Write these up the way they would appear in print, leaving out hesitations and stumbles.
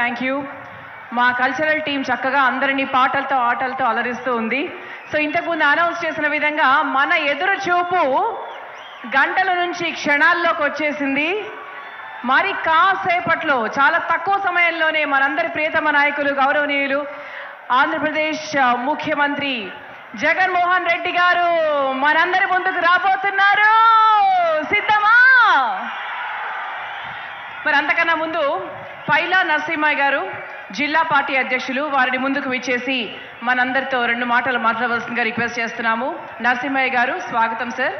Thank you. మా cultural team చక్కగా అందరినీ పాటలతో ఆటలతో అలరిస్తూ ఉంది. సో ఇంతకుముందు అనౌన్స్ చేసిన విధంగా మన ఎదురు చూపు గంటల నుంచి క్షణాల్లోకి వచ్చేసింది. మరి కాసేపట్లో చాలా తక్కువ సమయంలోనే మనందరి ప్రియతమ నాయకులు గౌరవనీయులు ఆంధ్రప్రదేశ్ ముఖ్యమంత్రి జగన్మోహన్ రెడ్డి గారు మనందరి ముందుకు రాబోతున్నారు. సిద్ధమా? మరి అంతకన్నా ముందు పైలా నరసింహయ్య గారు జిల్లా పార్టీ అధ్యక్షులు, వారిని ముందుకు విచ్చేసి మనందరితో 2 మాటలు మాట్లాడవలసిందిగా రిక్వెస్ట్ చేస్తున్నాము. నరసింహయ్య గారు, స్వాగతం సార్.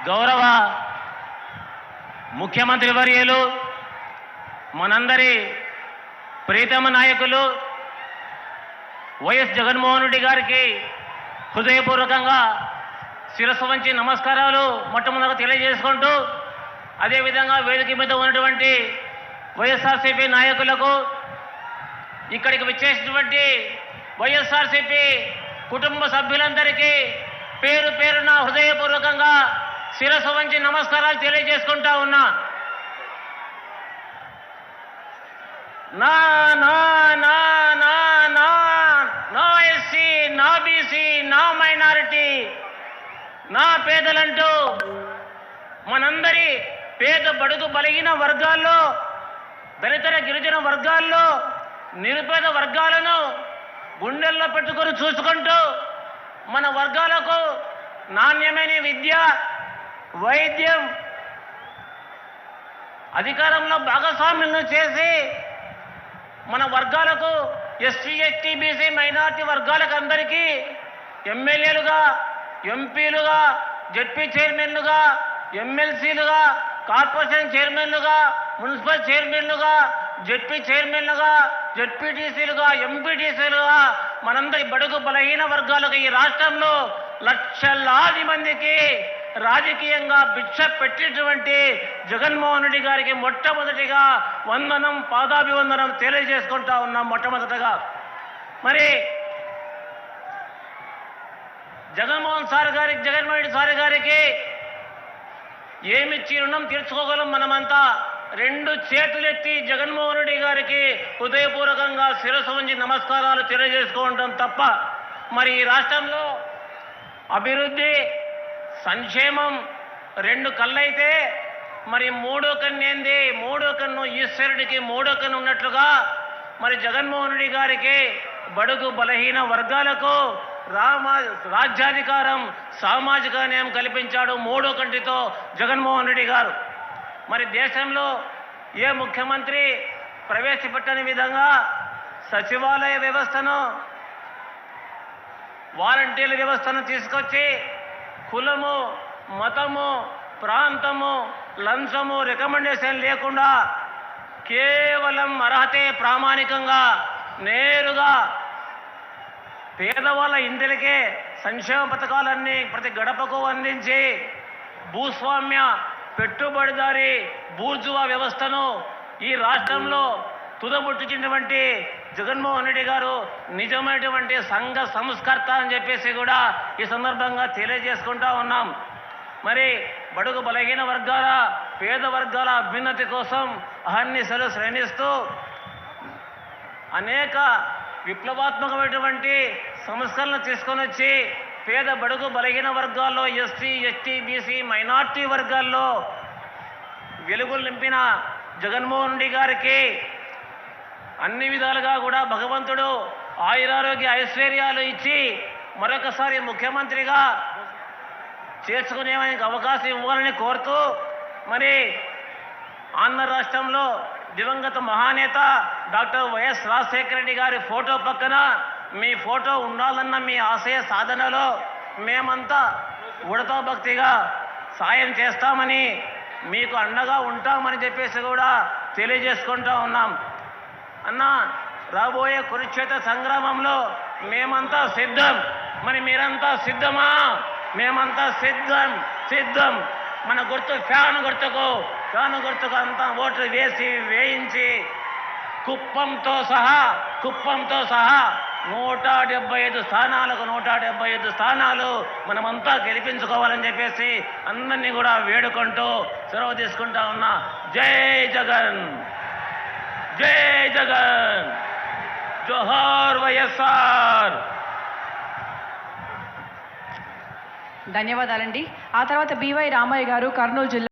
గౌరవ ముఖ్యమంత్రి వర్యులు, మనందరి ప్రీతమ నాయకులు వైఎస్ జగన్మోహన్ రెడ్డి గారికి హృదయపూర్వకంగా శిరస్సు వంచి నమస్కారాలు మొట్టమొదట తెలియజేసుకుంటూ, అదేవిధంగా వేదిక మీద ఉన్నటువంటి వైఎస్ఆర్సీపీ నాయకులకు, ఇక్కడికి విచ్చేసినటువంటి వైఎస్ఆర్సీపీ కుటుంబ సభ్యులందరికీ పేరు పేరున హృదయపూర్వకంగా శిరస్సు వంచి నమస్కారాలు తెలియజేసుకుంటా ఉన్నా. నా నా నా నా నా నా ఎస్సీ, నా బీసీ, నా మైనారిటీ, నా పేదలంటూ మనందరి పేద బడుగు బలహీన వర్గాల్లో, దళిత గిరిజన వర్గాల్లో, నిరుపేద వర్గాలను గుండెల్లో పెట్టుకొని చూసుకుంటూ మన వర్గాలకు నాణ్యమైన విద్య, వైద్యం, అధికారంలో భాగస్వామ్యం చేసి మన వర్గాలకు ఎస్సీ, ఎస్టీ, బీసీ, మైనార్టీ వర్గాలకు అందరికీ ఎమ్మెల్యేలుగా, ఎంపీలుగా, జడ్పీ చైర్మన్లుగా, ఎమ్మెల్సీలుగా, కార్పొరేషన్ చైర్మన్లుగా, మున్సిపల్ చైర్మన్లుగా, జడ్పీ చైర్మన్లుగా, జడ్పీటీసీలుగా, ఎంపీటీసీలుగా మనందరి బడుగు బలహీన వర్గాలకు ఈ రాష్ట్రంలో లక్షలాది మందికి రాజకీయంగా భిక్ష పెట్టినటువంటి జగన్మోహన్ రెడ్డి గారికి మొట్టమొదటిగా వందనం, పాదాభివందనం తెలియజేసుకుంటా ఉన్నాం. మొట్టమొదటగా మరి జగన్మోహన్ రెడ్డి సార్ గారికి ఏమిచ్చి రుణం తీర్చుకోగలం మనమంతా? 2 చేతులెత్తి జగన్మోహన్ రెడ్డి గారికి హృదయపూర్వకంగా శిరస్సు వంచి నమస్కారాలు తెలియజేసుకోవడం తప్ప మరి ఈ రాష్ట్రంలో అభివృద్ధి, సంక్షేమం 2 కళ్ళైతే మరి 3వ కన్ను ఏంది? 3వ కన్ను ఈశ్వరుడికి 3వ కన్ను ఉన్నట్లుగా మరి జగన్మోహన్ రెడ్డి గారికి బడుగు బలహీన వర్గాలకు రాజ్యాధికారం, సామాజిక న్యాయం కల్పించాడు 3వ కంటితో జగన్మోహన్ రెడ్డి గారు. మరి దేశంలో ఏ ముఖ్యమంత్రి ప్రవేశపెట్టని విధంగా సచివాలయ వ్యవస్థను, వాలంటీర్ల వ్యవస్థను తీసుకొచ్చి కులము, మతము, ప్రాంతము, లంచము, రికమెండేషన్ లేకుండా కేవలం అర్హతే ప్రామాణికంగా నేరుగా పేదవాళ్ళ ఇంటికే సంక్షేమ పథకాలన్నీ ప్రతి గడపకు అందించి భూస్వామ్య, పెట్టుబడిదారి, బూర్జువా వ్యవస్థను ఈ రాష్ట్రంలో తుదముట్టించినటువంటి జగన్మోహన్ రెడ్డి గారు నిజమైనటువంటి సంఘ సంస్కర్త అని చెప్పేసి కూడా ఈ సందర్భంగా తెలియజేసుకుంటా ఉన్నాం. మరి బడుగు బలహీన వర్గాల, పేద వర్గాల అభ్యున్నతి కోసం అహర్నిశలు శ్రమిస్తూ అనేక విప్లవాత్మకమైనటువంటి సంస్కరణలు తీసుకొని వచ్చి పేద బడుగు బలహీన వర్గాల్లో, ఎస్సీ, ఎస్టీ, బీసీ, మైనార్టీ వర్గాల్లో వెలుగులు నింపిన జగన్మోహన్ రెడ్డి గారికి అన్ని విధాలుగా కూడా భగవంతుడు ఆయురారోగ్య ఐశ్వర్యాలు ఇచ్చి మరొకసారి ముఖ్యమంత్రిగా చేర్చుకునేవానికి అవకాశం ఇవ్వాలని కోరుతూ మరి ఆంధ్ర రాష్ట్రంలో దివంగత మహానేత డాక్టర్ వైఎస్ రాజశేఖర రెడ్డి గారి ఫోటో పక్కన మీ ఫోటో ఉండాలన్న మీ ఆశయ సాధనలో మేమంతా ఉడతా భక్తిగా సాయం చేస్తామని, మీకు అండగా ఉంటామని చెప్పేసి కూడా తెలియజేసుకుంటూ ఉన్నాం. అన్న, రాబోయే కురుక్షేత్ర సంగ్రామంలో మేమంతా సిద్ధం. మరి మీరంతా సిద్ధమా? మేమంతా సిద్ధం. మన గుర్తు ఫ్యాన్ గుర్తుకు అంతా ఓట్లు వేయించి కుప్పంతో సహా 175 స్థానాలకు 175 స్థానాలు మనమంతా గెలిపించుకోవాలని చెప్పేసి అందరినీ కూడా వేడుకుంటూ సెలవు తీసుకుంటా ఉన్నా. జై జగన్, జై జగన్, జోహార్ వైఎస్ఆర్. ధన్యవాదాలండి. ఆ తర్వాత బివై రామయ్య గారు, కర్నూలు జిల్లా